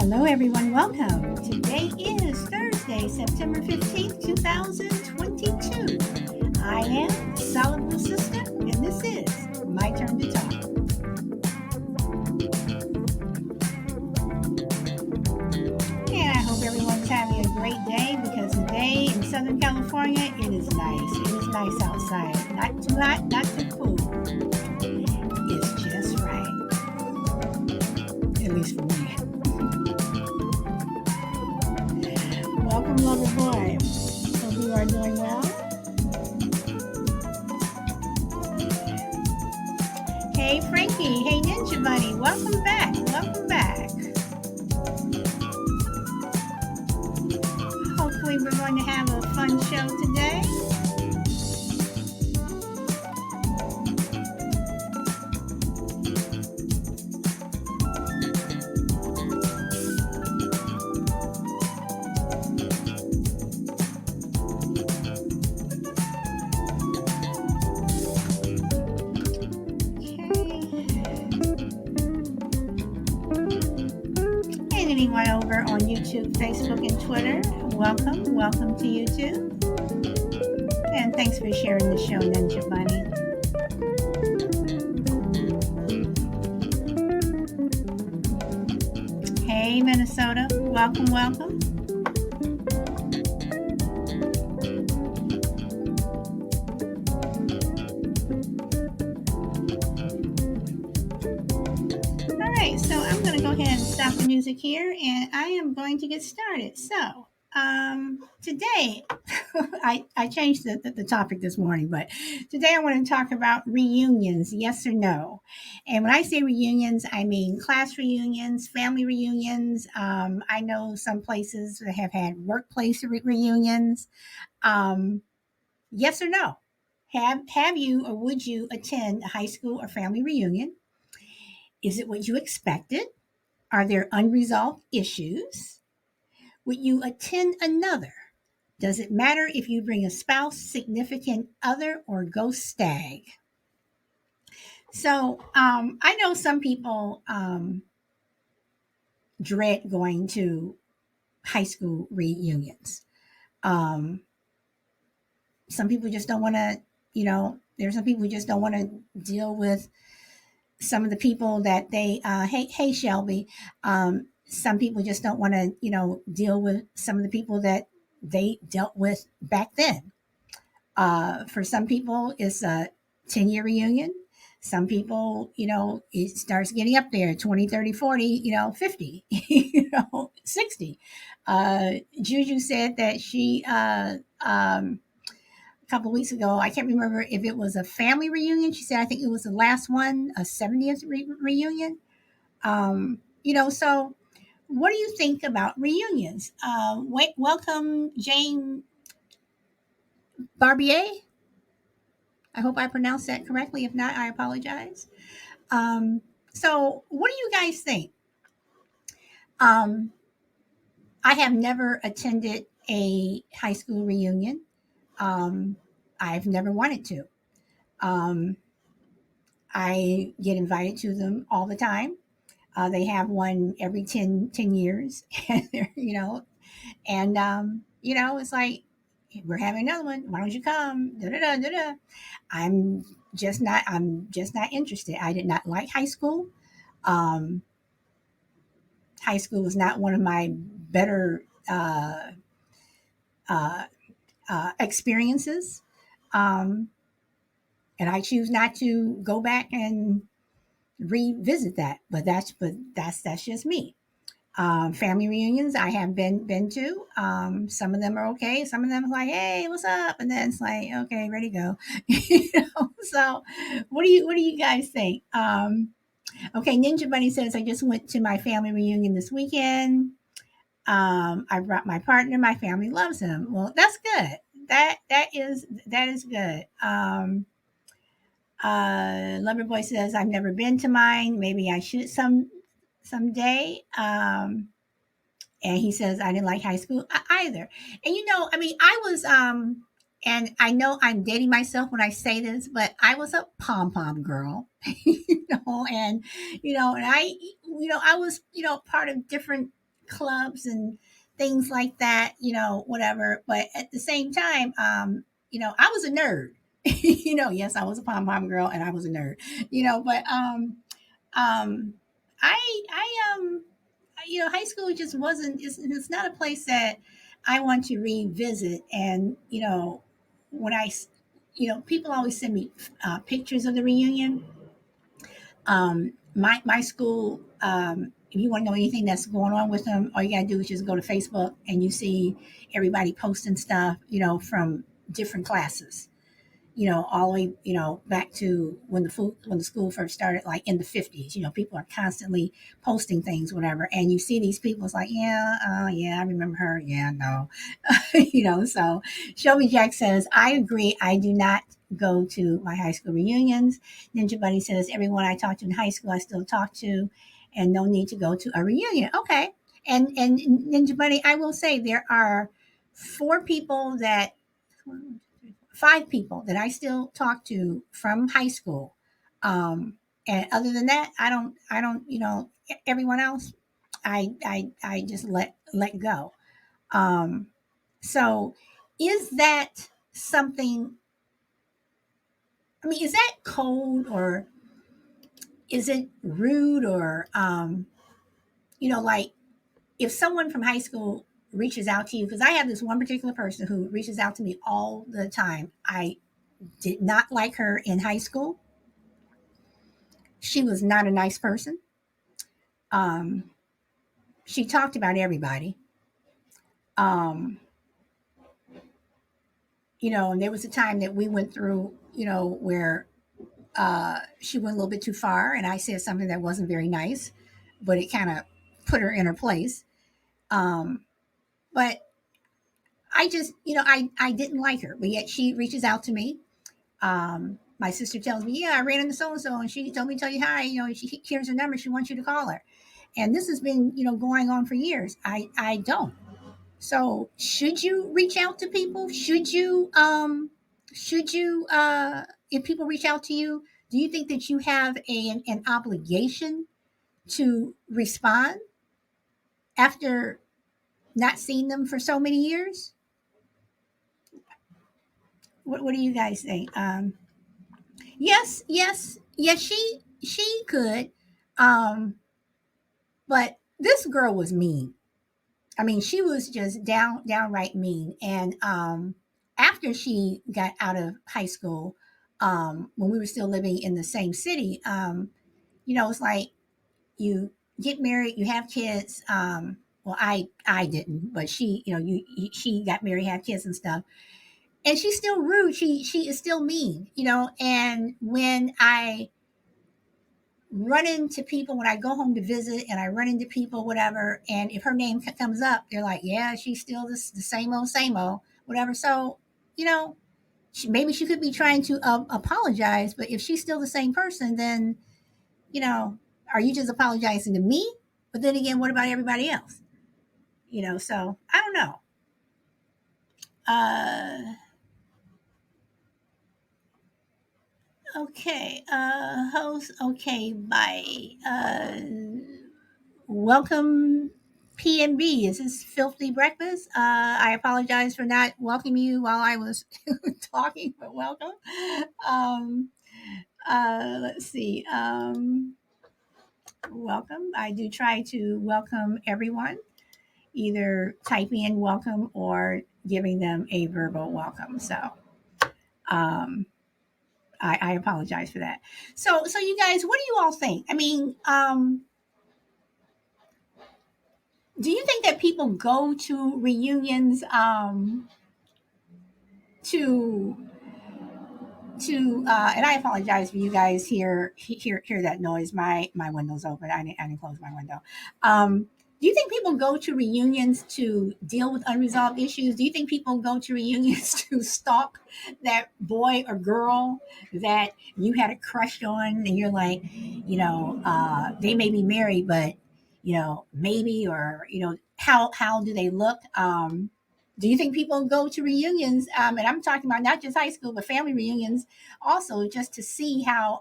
Hello, everyone. Welcome. Today is Thursday, September 15th, 2022. I am Solid Blue Sister, and this is My Turn to Talk. And I hope everyone's having a great day because today in Southern California, it is nice. It is nice outside. Not too hot, not too cool. It's just right, at least for me. Welcome, lover boy. Hope you are doing well. Hey, Frankie. Hey, Ninja Bunny. Welcome back. Welcome back. Hopefully, we're going to have a fun show today. And anyone over on YouTube, Facebook, and Twitter, welcome. Welcome to YouTube. And thanks for sharing the show, Ninja Bunny. Hey, Minnesota. Welcome, welcome. All right, so I'm going to go ahead and stop the music here, and I am going to get started. So, today, I changed the topic this morning, but today I want to talk about reunions, yes or no. And when I say reunions, I mean class reunions, family reunions. I know some places that have had workplace reunions. Um, yes or no? Have you or would you attend a high school or family reunion? Is it what you expected? Are there unresolved issues? Would you attend another? Does it matter if you bring a spouse, significant other, or go stag? So I know some people dread going to high school reunions. Um, some people just don't want to, there's some people who just don't want to deal with some of the people that they, hey, Shelby, some people just don't want to, deal with some of the people that they dealt with back then. For some people, it's a 10-year reunion. Some people, it starts getting up there 20, 30, 40, 50, 60. Juju said that she, a couple of weeks ago, I can't remember if it was a family reunion. She said, I think it was the last one, a 70th reunion. So what do you think about reunions? Welcome, Jane Barbier. I hope I pronounced that correctly. If not, I apologize. So, what do you guys think? Um, I have never attended a high school reunion. Um, I've never wanted to. Um, I get invited to them all the time. They have one every 10 years, and it's like, we're having another one. Why don't you come? Da, da, da, da, da. I'm I'm just not interested. I did not like high school. Um, High school was not one of my better uh, experiences. Um, and I choose not to go back and revisit that. But that's just me. Family reunions I have been to. Some of them are okay. Some of them are like, hey, what's up? And then it's like, okay, ready to go. So what do you guys think? Okay, Ninja Bunny says I just went to my family reunion this weekend. I brought my partner. My family loves him. Well, that's good. That is good. Loverboy says I've never been to mine. Maybe I should someday. And he says I didn't like high school either. And I was and I know I'm dating myself when I say this, but I was a pom pom girl, and and I was part of different clubs and things like that, whatever. But at the same time, I was a nerd. Yes, I was a pom pom girl and I was a nerd. But um, I high school just wasn't. It's not a place that I want to revisit. And when people always send me pictures of the reunion. My school, if you want to know anything that's going on with them, all you gotta do is just go to Facebook and you see everybody posting stuff, from different classes, all the way, back to when the school first started, like in the 50s. People are constantly posting things, whatever, and you see these people. It's like, yeah, yeah, I remember her. Yeah, no, So Shelby Jack says, I agree. I do not go to my high school reunions. Ninja Bunny says, everyone I talked to in high school, I still talk to, and no need to go to a reunion. Okay, and Ninja Bunny, I will say there are four people that 5 people that I still talk to from high school. And other than that, I don't, everyone else, I just let go. Um, so is that something, I mean, is that cold or is it rude or, like if someone from high school reaches out to you, because I have this one particular person who reaches out to me all the time. I did not like her in high school. She was not a nice person. Um, she talked about everybody. Um, and there was a time that we went through, where she went a little bit too far, and I said something that wasn't very nice, but it kind of put her in her place. Um, but I just, I didn't like her, but yet she reaches out to me. My sister tells me, yeah, I ran into so and so, and she told me to tell you hi. Here's her number. She wants you to call her. And this has been, going on for years. I don't. So should you reach out to people? Should you if people reach out to you, do you think that you have an obligation to respond after not seeing them for so many years? What do you guys think? Yes, yes, yes. She could, um, but this girl was mean. I mean, she was just downright mean. And after she got out of high school, when we were still living in the same city, it's like you get married, you have kids. Well, I didn't, but she, she got married, had kids and stuff, and she's still rude. She is still mean, And when I run into people, when I go home to visit and I run into people, whatever, and if her name comes up, they're like, yeah, she's still the same old, whatever. So, maybe she could be trying to apologize, but if she's still the same person, then, are you just apologizing to me? But then again, what about everybody else? So I don't know. Uh, okay. Host, okay, bye. Welcome, PNB. Is this filthy breakfast? I apologize for not welcoming you while I was talking, but welcome. Um, let's see. Welcome. I do try to welcome everyone, either typing in welcome or giving them a verbal welcome. So um, I apologize for that. So you guys, what do you all think? I mean, do you think that people go to reunions to and I apologize for you guys hear that noise. My window's open. I didn't close my window. Do you think people go to reunions to deal with unresolved issues? Do you think people go to reunions to stalk that boy or girl that you had a crush on, and you're like, they may be married, but maybe, or how do they look? Do you think people go to reunions? And I'm talking about not just high school, but family reunions also, just to see how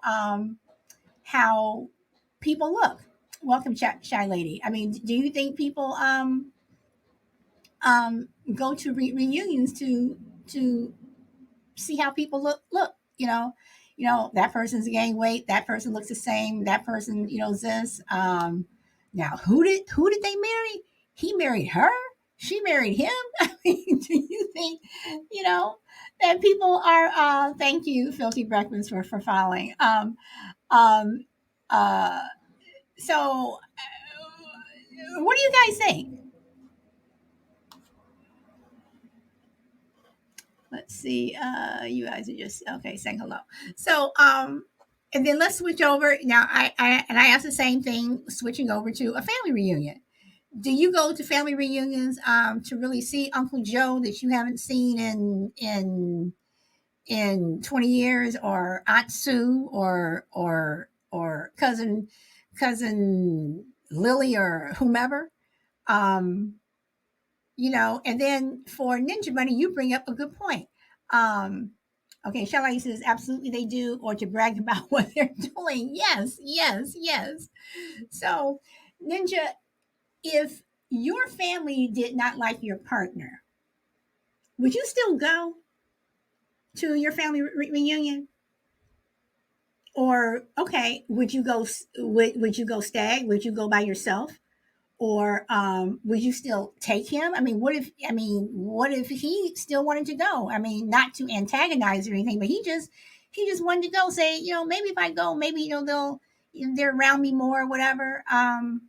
people look. welcome, shy lady. I mean, do you think people go to reunions to see how people look? That person's gained weight. That person looks the same. That person, is this. Now, who did they marry? He married her. She married him. I mean, do you think you know that people are? Thank you, Filthy Breakfast, for following. Um, uh, so, what do you guys think? Let's see. You guys are just okay saying hello. So, and then let's switch over now. I asked the same thing, switching over to a family reunion. Do you go to family reunions to really see Uncle Joe that you haven't seen in 20 years, or Aunt Sue, or cousin Lily, or whomever? Um, and then for Ninja Bunny, you bring up a good point. Um, okay, Shelly says absolutely they do, or to brag about what they're doing. Yes, yes, yes. So, Ninja, if your family did not like your partner, would you still go to your family reunion? Or okay, would you go stag? Would you go by yourself? Or would you still take him? What if he still wanted to go? I mean, not to antagonize or anything, but he just wanted to go. Say, maybe if I go, maybe they're around me more, or whatever. And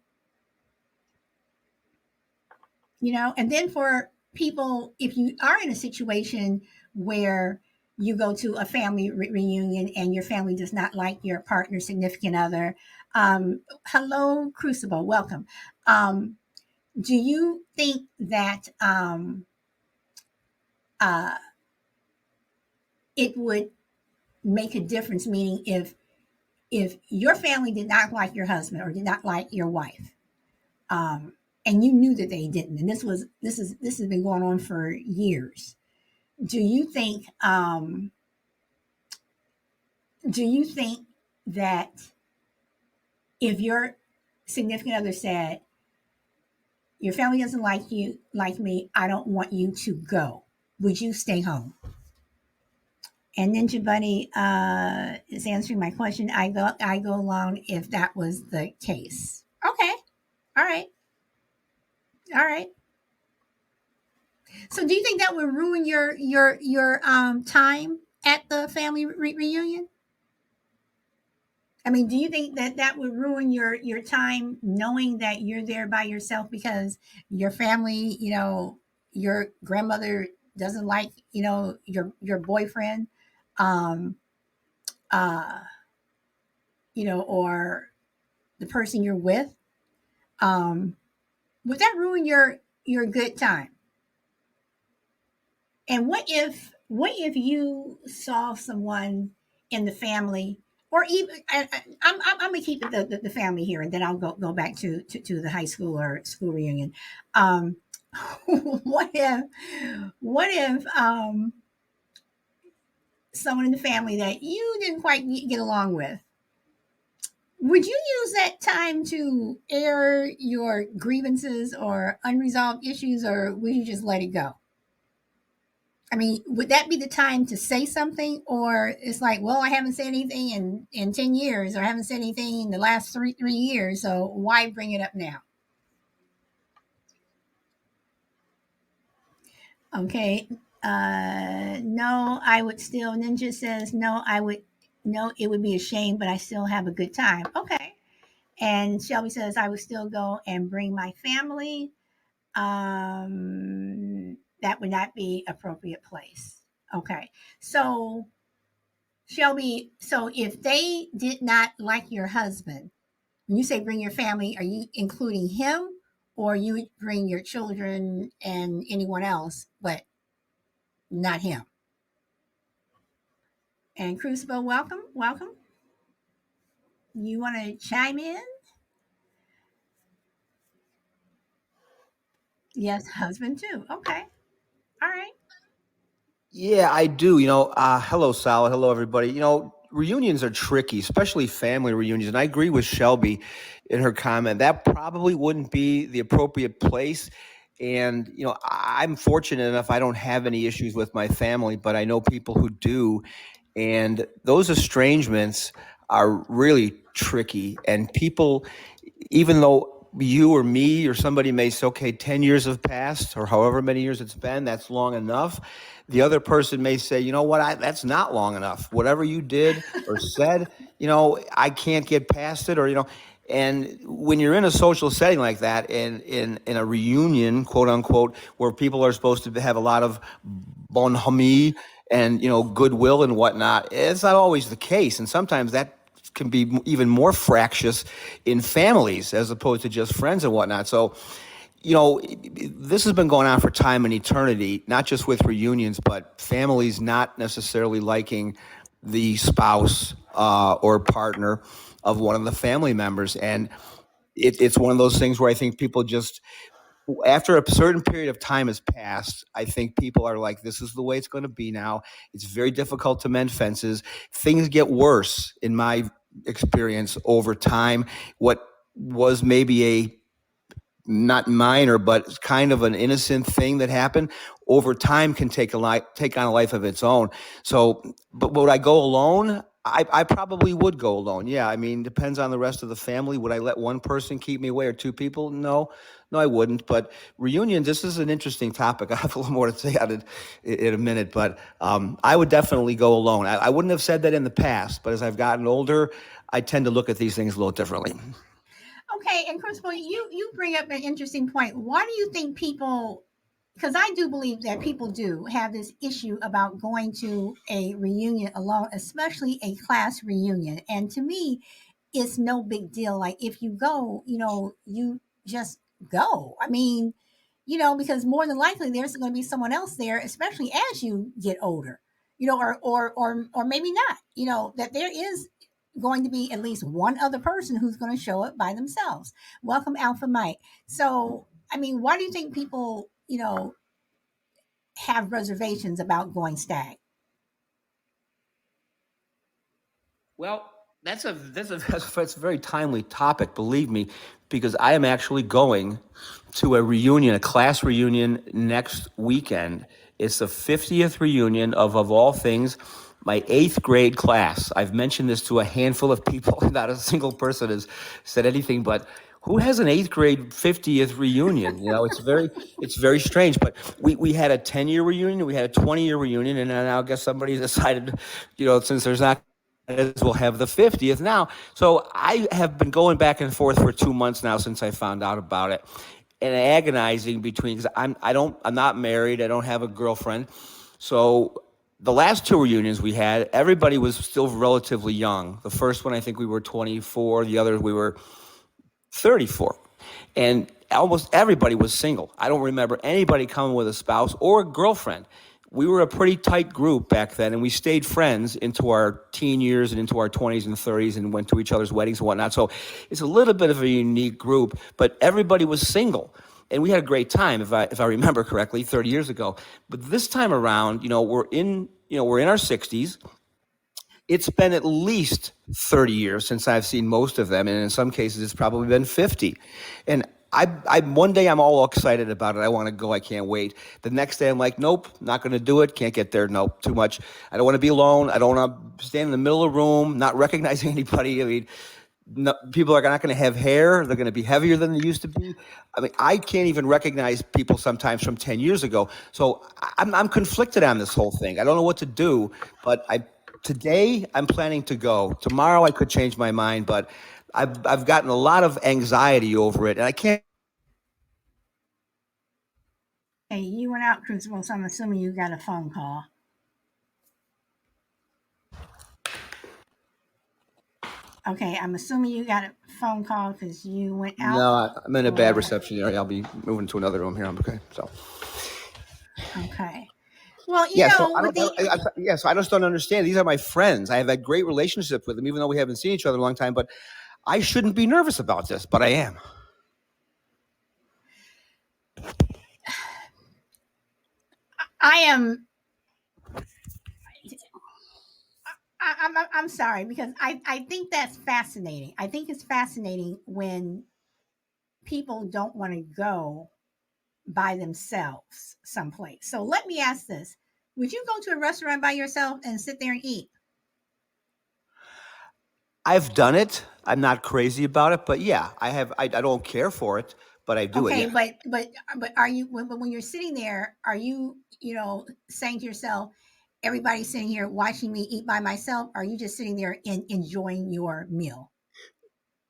then for people, if you are in a situation where you go to a family reunion and your family does not like your partner, significant other, hello, Crucible, welcome. Do you think that uh, it would make a difference? Meaning, if your family did not like your husband or did not like your wife, and you knew that they didn't, and this has been going on for years, do you think that if your significant other said, your family doesn't like me, I don't want you to go, would you stay home? And Ninja Bunny is answering my question. I go along if that was the case. Okay. All right. All right. So do you think that would ruin your time at the family reunion? I mean, do you think that that would ruin your time knowing that you're there by yourself because your family, your grandmother doesn't like, your boyfriend, um, uh, or the person you're with? Um, would that ruin your good time? And what if you saw someone in the family, or even I'm gonna keep it the family here, and then I'll go back to the high school or school reunion. Um, what if someone in the family that you didn't quite get along with, would you use that time to air your grievances or unresolved issues, or would you just let it go? I mean, would that be the time to say something, or it's like, well, I haven't said anything in 10 years, or I haven't said anything in the last three years, so why bring it up now? Okay, no, I would still. Ninja says no, I would. No, it would be a shame, but I still have a good time. Okay, and Shelby says I would still go and bring my family. That would not be appropriate place. Okay, so Shelby, so if they did not like your husband, when you say bring your family, are you including him, or you would bring your children and anyone else, but not him? And Crucible, welcome, welcome. You want to chime in? Yes, husband too. Okay, all right. Yeah, I do. Hello, Sal. Hello, everybody. reunions are tricky, especially family reunions. And I agree with Shelby in her comment. That probably wouldn't be the appropriate place. And, I'm fortunate enough, I don't have any issues with my family, but I know people who do. And those estrangements are really tricky. And people, even though you or me or somebody may say, okay, 10 years have passed or however many years it's been, that's long enough. The other person may say, you know what, that's not long enough. Whatever you did or said, I can't get past it, and when you're in a social setting like that, in a reunion, quote unquote, where people are supposed to have a lot of bonhomie and goodwill and whatnot, it's not always the case, and sometimes that can be even more fractious in families as opposed to just friends and whatnot. So, this has been going on for time and eternity, not just with reunions, but families not necessarily liking the spouse or partner of one of the family members. And it's one of those things where I think people just, after a certain period of time has passed, I think people are like, this is the way it's going to be now. It's very difficult to mend fences. Things get worse, in my experience, over time. What was maybe a not minor, but kind of an innocent thing that happened over time can take on a life of its own. So, but would I go alone? I probably would go alone. Yeah, I mean, depends on the rest of the family. Would I let one person keep me away or two people? No, I wouldn't. But reunions, this is an interesting topic. I have a little more to say on it in a minute, but I would definitely go alone. I wouldn't have said that in the past, but as I've gotten older, I tend to look at these things a little differently. Okay, and Crucible, you bring up an interesting point. Why do you think people? Because I do believe that people do have this issue about going to a reunion alone, especially a class reunion. And to me, it's no big deal. Like if you go, you just go. I mean, because more than likely there's going to be someone else there, especially as you get older, or maybe not. That there is going to be at least one other person who's going to show up by themselves. Welcome, Alpha Mike. So, I mean, why do you think people, have reservations about going stag? Well, that's a very timely topic, believe me, because I am actually going to a reunion, a class reunion next weekend. It's the 50th reunion of all things, my eighth grade class. I've mentioned this to a handful of people. Not a single person has said anything, but who has an eighth grade 50th reunion? It's very strange. But we had a 10-year reunion, we had a 20-year reunion, and now I guess somebody decided, since there's not as we'll have the 50th now. So I have been going back and forth for 2 months now since I found out about it, and agonizing between, because I'm not married, I don't have a girlfriend. So the last two reunions we had, everybody was still relatively young. The first one, I think we were 24. The other, we were 34. And almost everybody was single. I don't remember anybody coming with a spouse or a girlfriend. We were a pretty tight group back then, and we stayed friends into our teen years and into our 20s and 30s and went to each other's weddings and whatnot. So it's a little bit of a unique group, but everybody was single. And we had a great time, if I remember correctly, 30 years ago. But this time around, we're in our 60s. It's been at least 30 years since I've seen most of them, and in some cases, it's probably been 50. And one day I'm all excited about it. I want to go. I can't wait. The next day I'm like, nope, not going to do it. Can't get there. Nope, too much. I don't want to be alone. I don't want to stand in the middle of the room, not recognizing anybody. I mean, no, people are not going to have hair. They're going to be heavier than they used to be. I mean, I can't even recognize people sometimes from 10 years ago. So I'm conflicted on this whole thing. I don't know what to do, but today I'm planning to go. Tomorrow I could change my mind, but I've gotten a lot of anxiety over it, and I can't. Hey, you went out, Crucible, so I'm assuming you got a phone call. Okay, I'm assuming you got a phone call because you went out. No, I'm in a bad Or reception area. I'll be moving to another room here. I'm okay. So okay. Well, yeah, so I with don't. the Yeah, so I just don't understand. These are my friends. I have a great relationship with them, even though we haven't seen each other in a long time. But I shouldn't be nervous about this, but I am. I am I'm sorry because I think that's fascinating. I think it's fascinating when people don't want to go by themselves someplace. So let me ask this: would you go to a restaurant by yourself and sit there and eat? I've done it. I'm not crazy about it, but yeah, I have. I don't care for it, but I do it. Okay, Yeah. but are you when you're sitting there, are you saying to yourself, everybody's sitting here watching me eat by myself? Are you just sitting there and enjoying your meal?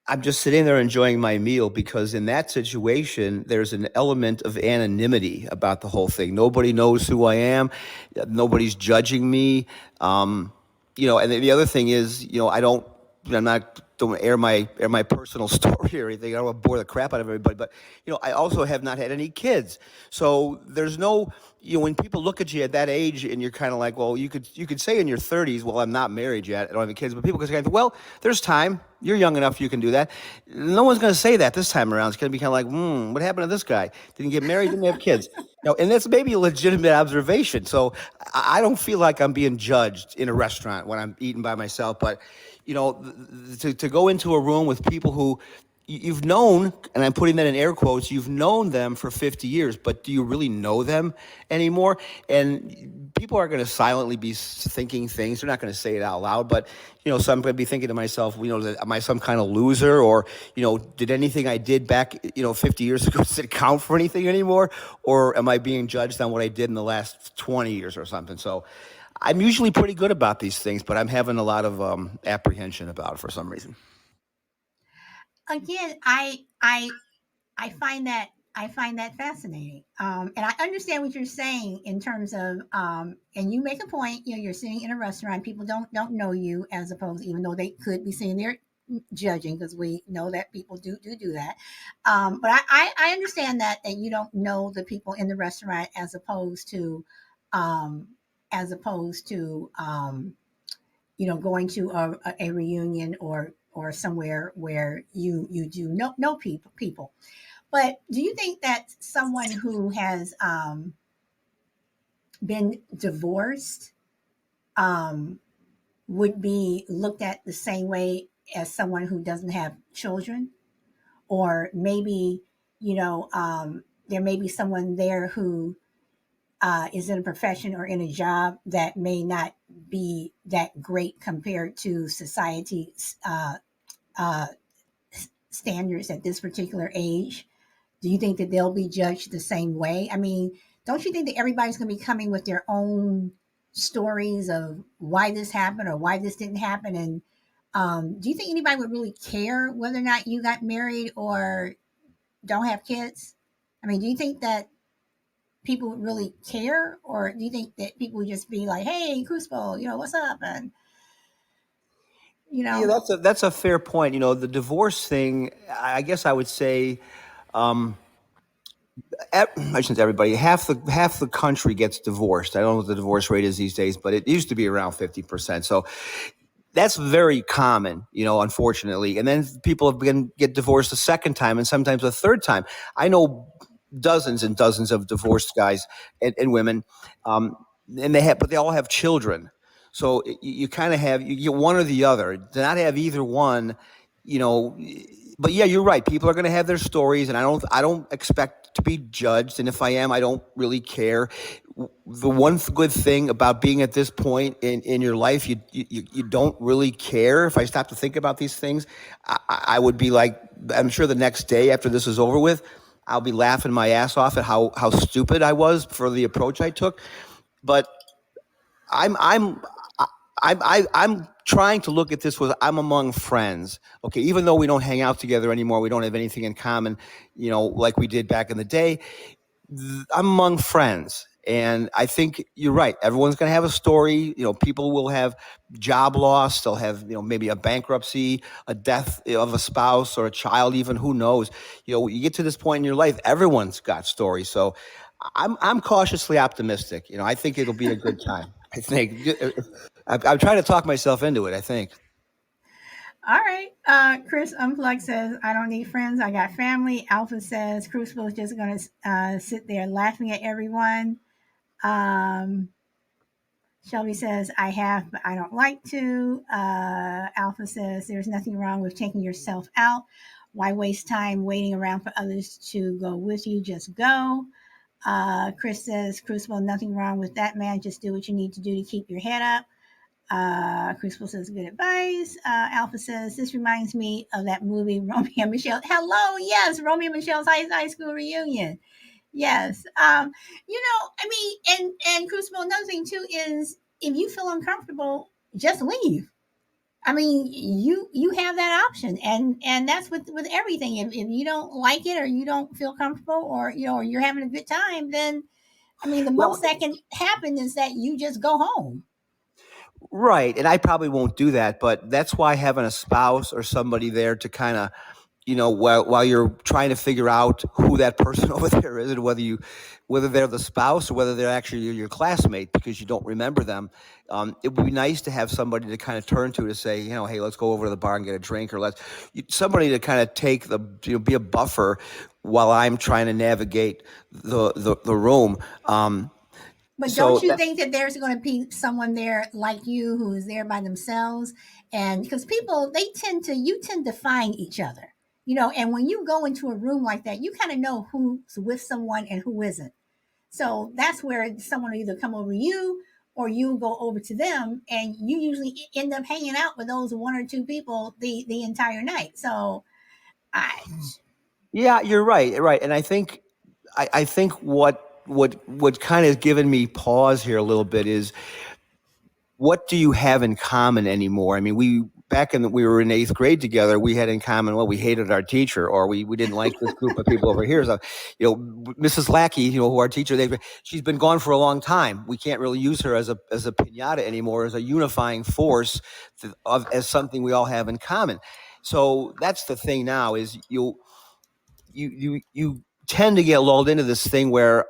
I'm just sitting there enjoying my meal because in that situation, there's an element of anonymity about the whole thing. Nobody knows who I am. Nobody's judging me. Um, and the other thing is, I'm not don't air my personal story or anything. I don't want to bore the crap out of everybody, but I also have not had any kids. So there's no, when people look at you at that age and you're kind of like, well, you could say in your 30s, well, I'm not married yet, I don't have any kids, but people can say, well, there's time. You're young enough, you can do that. No one's going to say that this time around. It's going to be kind of like, what happened to this guy? Didn't get married, didn't have kids. And that's maybe a legitimate observation. So I don't feel like I'm being judged in a restaurant when I'm eating by myself. But to go into a room with people who you've known, and I'm putting that in air quotes, you've known them for 50 years, but do you really know them anymore? And people are going to silently be thinking things. They're not going to say it out loud, but, so I'm going to be thinking to myself, am I some kind of loser? Or, did anything I did back, 50 years ago, does it count for anything anymore? Or am I being judged on what I did in the last 20 years or something? So I'm usually pretty good about these things, but I'm having a lot of apprehension about it for some reason. Again, I find that fascinating, and I understand what you're saying in terms of, and you make a point. You're sitting in a restaurant, people don't know you, as opposed, even though they could be sitting there judging, because we know that people do that. But I understand that you don't know the people in the restaurant, um, as opposed to going to a reunion or somewhere where you do know people. But do you think that someone who has been divorced um, would be looked at the same way as someone who doesn't have children? Or maybe, there may be someone there who is in a profession or in a job that may not be that great compared to society's uh, standards at this particular age. Do you think that they'll be judged the same way? I mean, don't you think that everybody's going to be coming with their own stories of why this happened or why this didn't happen? And do you think anybody would really care whether or not you got married or don't have kids? I mean, do you think that people would really care, or do you think that people would just be like, "Hey, Crucible, what's up?" And you Yeah, know, that's a fair point. The divorce thing. I guess I would say, um, I shouldn't say everybody. Half the country gets divorced. I don't know what the divorce rate is these days, but it used to be around 50%. So that's very common, unfortunately. And then people have been get divorced a second time and sometimes a third time. I know dozens and dozens of divorced guys and women, um, but they all have children. So you kind of have you get one or the other. To not have either one, you know. But yeah, you're right. People are going to have their stories, and I don't expect to be judged. And if I am, I don't really care. The one good thing about being at this point in your life, you don't really care. If I stop to think about these things, I would be like, I'm sure the next day after this is over with, I'll be laughing my ass off at how stupid I was for the approach I took. But I'm I'm I'm trying to look at this with I'm among friends. Okay, even though we don't hang out together anymore, we don't have anything in common, like we did back in the day. I'm among friends. And I think you're right. Everyone's going to have a story. People will have job loss. They'll have, maybe a bankruptcy, a death of a spouse or a child, even who knows. You get to this point in your life, everyone's got stories. So I'm cautiously optimistic. I think it'll be a good time. I think I'm trying to talk myself into it. I think. all right. Chris Unplug says, I don't need friends. I got family. Alpha says, Crucible is just going to sit there laughing at everyone. Um, Shelby says, I have, but I don't like to. Alpha says, there's nothing wrong with taking yourself out. Why waste time waiting around for others to go with you? Just go. Chris says, Crucible, nothing wrong with that, man. Just do what you need to do to keep your head up. Crucible says, good advice. Alpha says, this reminds me of that movie, Romeo and Michelle. Hello, yes, Romeo and Michelle's high school reunion. Yes. I mean, and Crucible, another thing too is if you feel uncomfortable, just leave. I mean, you have that option, and that's with everything. If you don't like it or you don't feel comfortable or or you're having a good time, then I mean, the Well, most that can happen is that you just go home. right. And I probably won't do that, but that's why having a spouse or somebody there to kind of, while you're trying to figure out who that person over there is and whether they're the spouse or whether they're actually your classmate because you don't remember them, it would be nice to have somebody to kind of turn to say, hey, let's go over to the bar and get a drink, or somebody to kind of take be a buffer while I'm trying to navigate the room. But So don't you think that there's going to be someone there like you who is there by themselves? And because people, you tend to find each other, and when you go into a room like that, you kind of know who's with someone and who isn't. So that's where someone will either come over to you or you go over to them, and you usually end up hanging out with those one or two people the entire night. So I yeah, you're right, right, and I think what kind of given me pause here a little bit is what do you have in common anymore? I mean, we were in eighth grade together. We had in common, well, we hated our teacher, or we didn't like this group of people over here. So, Mrs. Lackey, who our teacher, she's been gone for a long time. We can't really use her as a pinata anymore, as a unifying force, as something we all have in common. So that's the thing now is you tend to get lulled into this thing where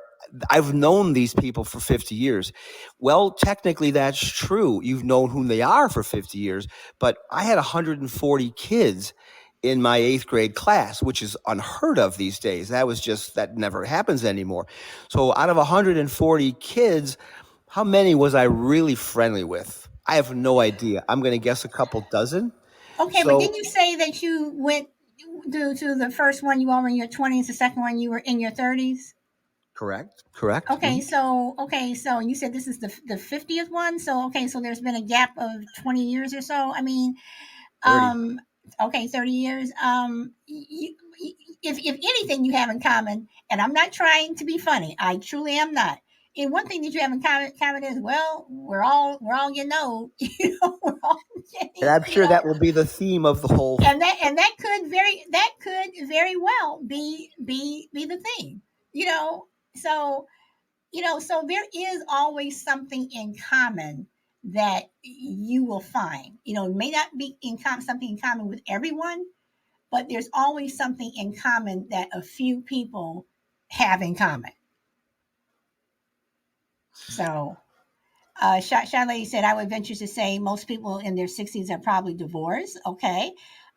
I've known these people for 50 years. Well, technically that's true. You've known who they are for 50 years, but I had 140 kids in my eighth grade class, which is unheard of these days. That never happens anymore. So out of 140 kids, how many was I really friendly with? I have no idea. I'm going to guess a couple dozen. Okay, but didn't So you say that you went to the first one you were in your 20s, the second one you were in your 30s? correct, correct. Okay, so you said this is the 50th one. So okay, so there's been a gap of 20 years or so. I mean, 30. um, okay, 30 years. If anything you have in common, and I'm not trying to be funny, I truly am not. And one thing that you have in common is, well, we're all getting old. We're all And getting, I'm sure that will be the theme of the whole. and that could very well be the thing. You know, so so there is always something in common that you will find. It may not be something in common with everyone, but there's always something in common that a few people have in common. So Shy Lady said, I would venture to say most people in their 60s are probably divorced. Okay.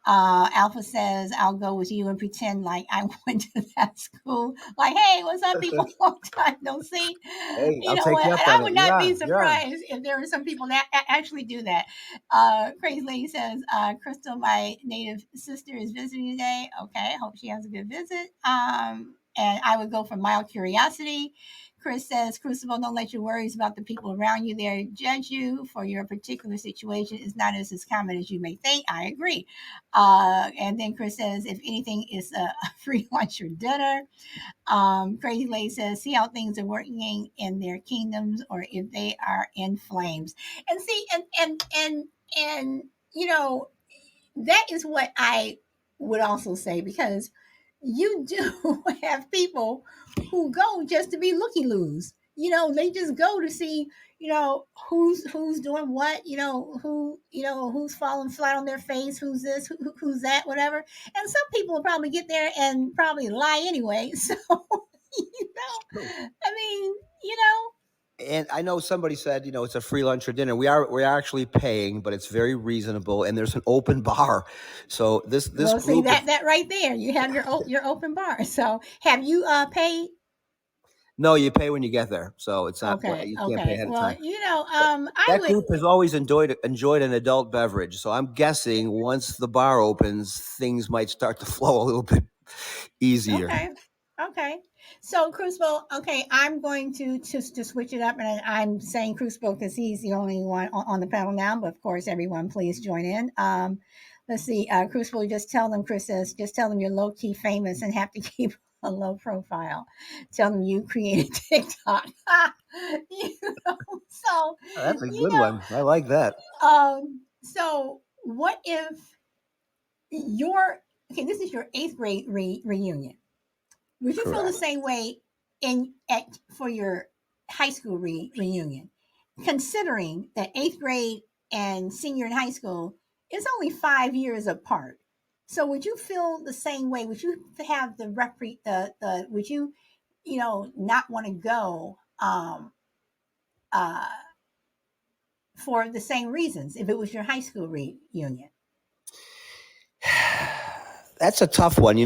Alpha says, I'll go with you and pretend like I went to that school. Like, hey, what's up, people? Long time no see. Hey, You I'll know take what? you up And I on it. would You're not be on. You're on. surprised if there were some people that actually do that. Crazy Lady says, Crystal, my native sister, is visiting today. Okay. Hope she has a good visit. And I would go for mild curiosity. Chris says, Crucible, don't let your worries about the people around you there judge you for your particular situation. It's not as common as you may think. I agree. And then Chris says, if anything, it's a free lunch or dinner. Crazy Lady says, see how things are working in their kingdoms or if they are in flames. And see, and that is what I would also say, because you do have people who go just to be looky loos. They just go to see, who's doing what, who's falling flat on their face, who's this, who's that, whatever. And some people will probably get there and probably lie anyway. So, I mean, And I know somebody said, it's a free lunch or dinner. We are actually paying, but it's very reasonable, and there's an open bar. So this well, see group of that right there, you have your open bar. So, have you paid? No, you pay when you get there, so it's not. Okay, You can't pay okay. ahead of Well, time. I That would. group has always enjoyed an adult beverage, so I'm guessing once the bar opens, things might start to flow a little bit easier. Okay. Okay. So Crucible, okay, I'm going to switch it up, and I'm saying Crucible because he's the only one on the panel now. But of course, everyone, please join in. Let's see, Crucible, just tell them, Chris says, just tell them you're low key famous and have to keep a low profile. Tell them you created TikTok. you know, so Oh, that's a you good one. I like that. so what if your okay? This is your eighth grade reunion. Would you feel the Correct. same way in at for your high school reunion, considering that eighth grade and senior in high school is only 5 years apart? So would you feel the same way? Would you have the the would you not want to go uh, for the same reasons if it was your high school reunion? That's a tough one.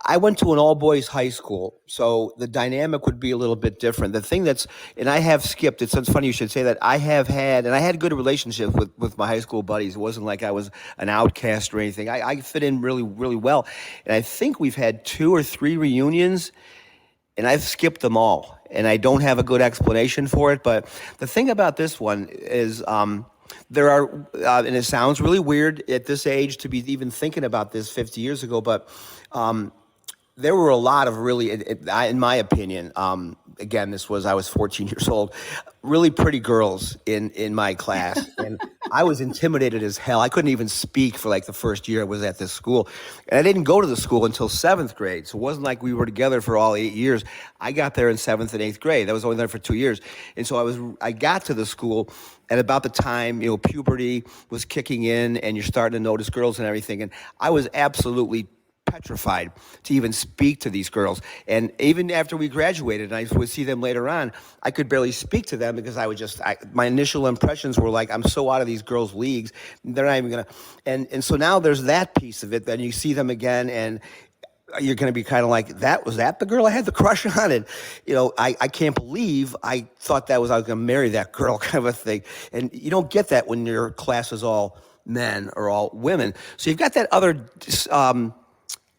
I went to an all boys high school, so the dynamic would be a little bit different. The thing that's, and I have skipped, it's funny you should say that. And I had good relationships with my high school buddies. It wasn't like I was an outcast or anything. I fit in really, really well. And I think we've had 2 or 3 reunions, and I've skipped them all, and I don't have a good explanation for it. But the thing about this one is, there are, and it sounds really weird at this age to be even thinking about this 50 years ago, but there were a lot of really, in my opinion, again, I was 14 years old, really pretty girls in my class. And I was intimidated as hell. I couldn't even speak for like the first year I was at this school. And I didn't go to the school until 7th grade. So it wasn't like we were together for all 8 years. I got there in 7th and 8th grade. I was only there for 2 years. And so I got to the school at about the time, puberty was kicking in and you're starting to notice girls and everything. And I was absolutely petrified to even speak to these girls. And even after we graduated and I would see them later on, I could barely speak to them because my initial impressions were like, I'm so out of these girls' leagues. They're not even going to. And so now there's that piece of it. Then you see them again and you're going to be kind of like, was that the girl I had the crush on? And, I can't believe I thought I was going to marry that girl kind of a thing. And you don't get that when your class is all men or all women. So you've got that other,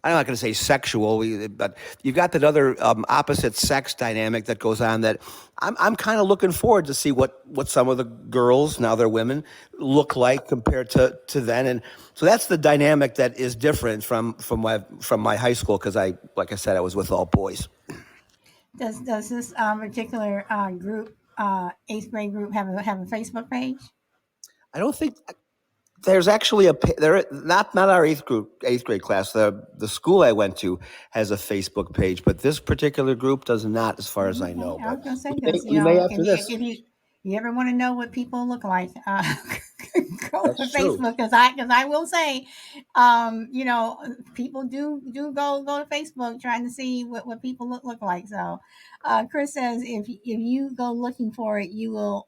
I'm not going to say sexual, but you've got that other opposite sex dynamic that goes on that I'm kind of looking forward to see what some of the girls, now they're women, look like compared to then. And so that's the dynamic that is different from my high school because like I said, I was with all boys. Does this particular group, eighth grade group, have a Facebook page? I don't think there's actually there not our eighth grade class. The school I went to has a Facebook page, but this particular group does not, as far as I Okay, know. I But was gonna say we may, this. we may after this. If you ever want to know what people look like, go to That's true. Facebook because I will say, people do go to Facebook trying to see what people look like. So, Chris says if you go looking for it, you will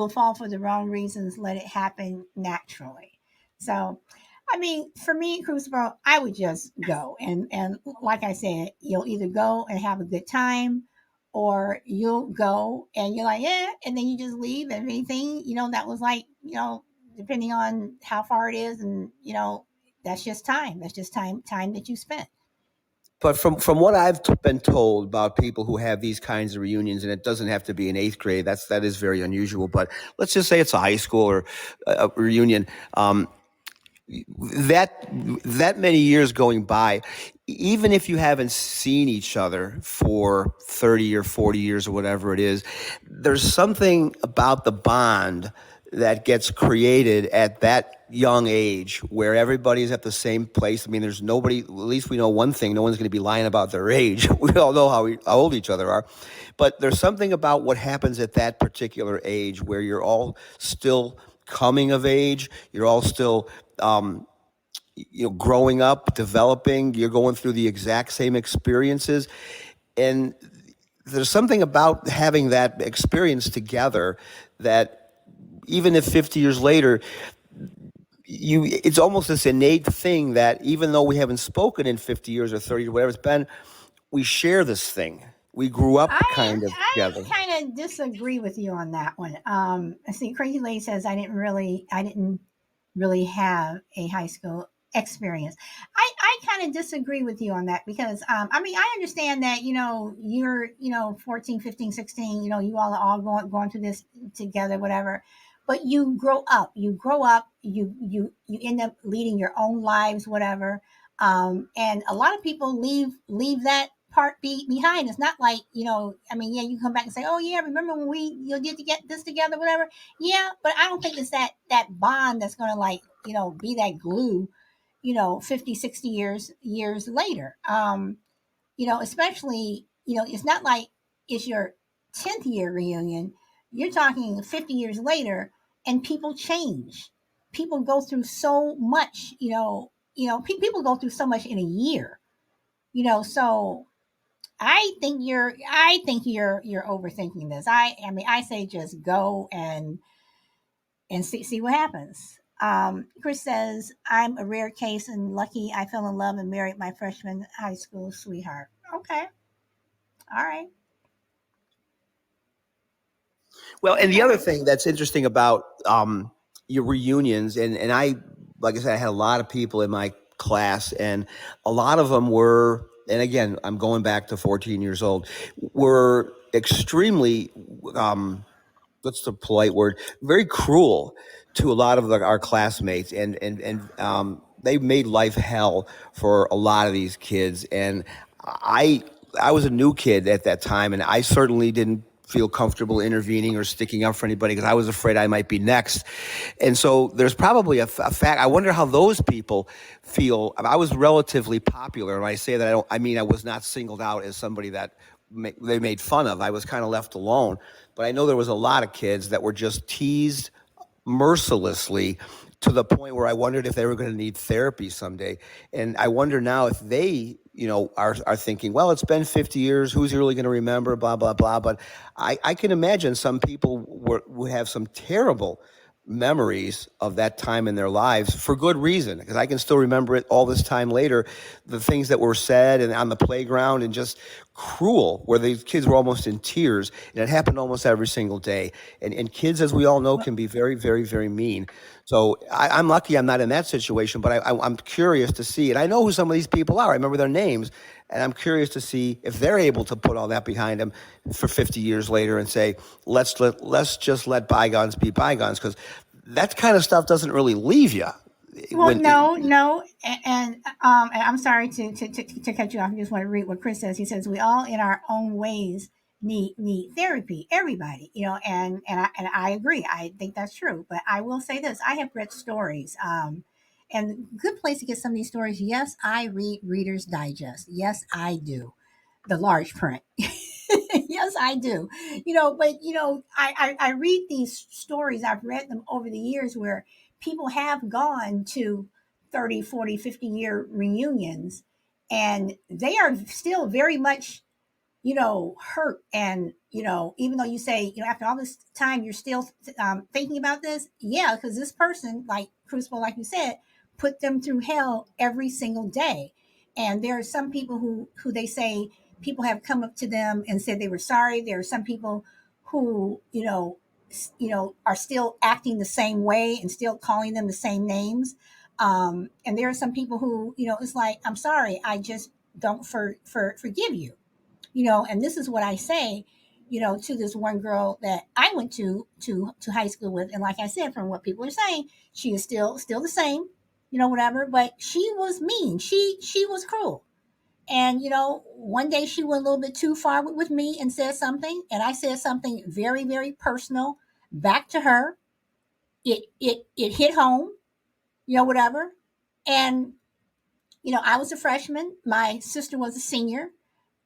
fall for the wrong reasons. Let it happen naturally. So, I mean, for me, Crucible, I would just go and like I said, you'll either go and have a good time, or you'll go and you're like, yeah, and then you just leave. And anything, that was like, depending on how far it is, and that's just time. That's just time that you spent. But from what I've been told about people who have these kinds of reunions, and it doesn't have to be in eighth grade. That is very unusual. But let's just say it's a high school or a reunion. That that many years going by, even if you haven't seen each other for 30 or 40 years or whatever it is, there's something about the bond that gets created at that young age where everybody's at the same place. I mean, there's nobody, at least we know one thing, no one's going to be lying about their age. We all know how old each other are. But there's something about what happens at that particular age where you're all still coming of age, you're all still growing up, developing, you're going through the exact same experiences. And there's something about having that experience together that even if 50 years later, it's almost this innate thing that even though we haven't spoken in 50 years or 30 or whatever it's been, we share this thing. We grew up I kind of I together. kind of disagree with you on that one. I see. Crazy Lady says I didn't really have a high school experience. I kind of disagree with you on that because I mean I understand that you're 14, 15, 16. You all are all going through this together, whatever. But you grow up, you end up leading your own lives, whatever. And a lot of people leave that part behind. It's not like I mean, yeah, you come back and say, "Oh yeah, remember when we did to get this together, whatever." Yeah, but I don't think it's that bond that's going to like be that glue. 50, 60 years later. Especially it's not like it's your 10th year reunion. You're talking 50 years later, and people change. People go through so much. People go through so much in a year. So I think you're overthinking this. I mean, I say just go and see what happens. Chris says, I'm a rare case and lucky I fell in love and married my freshman high school sweetheart. Okay. All right. Well, and the other Okay. thing that's interesting about your reunions, and I, like I said, I had a lot of people in my class, and a lot of them were, and again, I'm going back to 14 years old, were extremely what's the polite word? Very cruel to a lot of our classmates, and they made life hell for a lot of these kids. And I I was a new kid at that time, and I certainly didn't feel comfortable intervening or sticking up for anybody because I was afraid I might be next. And so there's probably a fact. I wonder how those people feel. I was relatively popular, and when I say that, I mean I was not singled out as somebody that they made fun of. I was kind of left alone. But I know there was a lot of kids that were just teased mercilessly to the point where I wondered if they were going to need therapy someday. And I wonder now if they, are thinking, well, it's been 50 years. Who's really going to remember? Blah, blah, blah. But I can imagine some people would have some terrible memories of that time in their lives for good reason, because I can still remember it all this time later, the things that were said and on the playground, and just cruel, where these kids were almost in tears, and it happened almost every single day. And kids, as we all know, Well, can be very, very, very mean. So I'm lucky I'm not in that situation, but I'm curious to see, and I know who some of these people are. I remember their names, and I'm curious to see if they're able to put all that behind them for 50 years later and say, let's just let bygones be bygones, because that kind of stuff doesn't really leave you well, when. no, no, and I'm sorry to cut you off. I just want to read what Chris says. He says we all, in our own ways, need therapy. Everybody, and I agree. I think that's true. But I will say this: I have read stories, and good place to get some of these stories. Yes, I read Reader's Digest. Yes, I do the large print. Yes, I do. But I read these stories. I've read them over the years where people have gone to 30, 40, 50-year reunions, and they are still very much hurt. And, even though you say, after all this time, you're still thinking about this. Yeah, because this person, like Crucible, like you said, put them through hell every single day. And there are some people who they say people have come up to them and said they were sorry. There are some people who, are still acting the same way and still calling them the same names. And there are some people who, it's like, I'm sorry, I just don't forgive you. And this is what I say, to this one girl that I went to high school with. And like I said, from what people are saying, she is still the same, whatever. But she was mean. She was cruel. And one day she went a little bit too far with me and said something, and I said something very, very personal back to her. It hit home, whatever. And I was a freshman. My sister was a senior.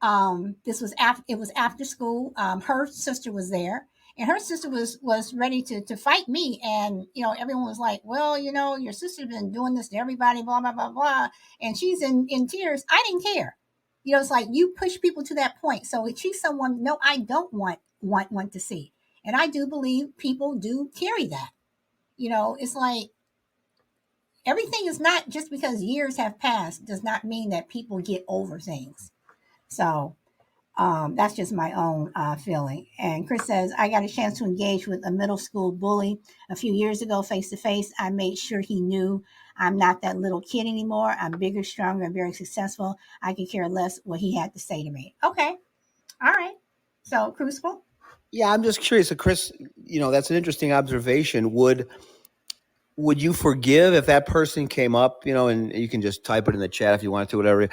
It was after school. Her sister was there, and her sister was ready to fight me. And everyone was like, "Well, your sister's been doing this to everybody, blah blah blah blah," and she's in tears. I didn't care. It's like you push people to that point. So if she's someone, no, I don't want to see, and I do believe people do carry that. It's like everything is not just because years have passed does not mean that people get over things. So That's just my own feeling. And Chris says, I got a chance to engage with a middle school bully a few years ago, face to face. I made sure he knew I'm not that little kid anymore. I'm bigger, stronger, and very successful. I could care less what he had to say to me. Okay. All right. So, Crucible? Yeah, I'm just curious. So, Chris, that's an interesting observation. Would you forgive if that person came up, and you can just type it in the chat if you want to, whatever.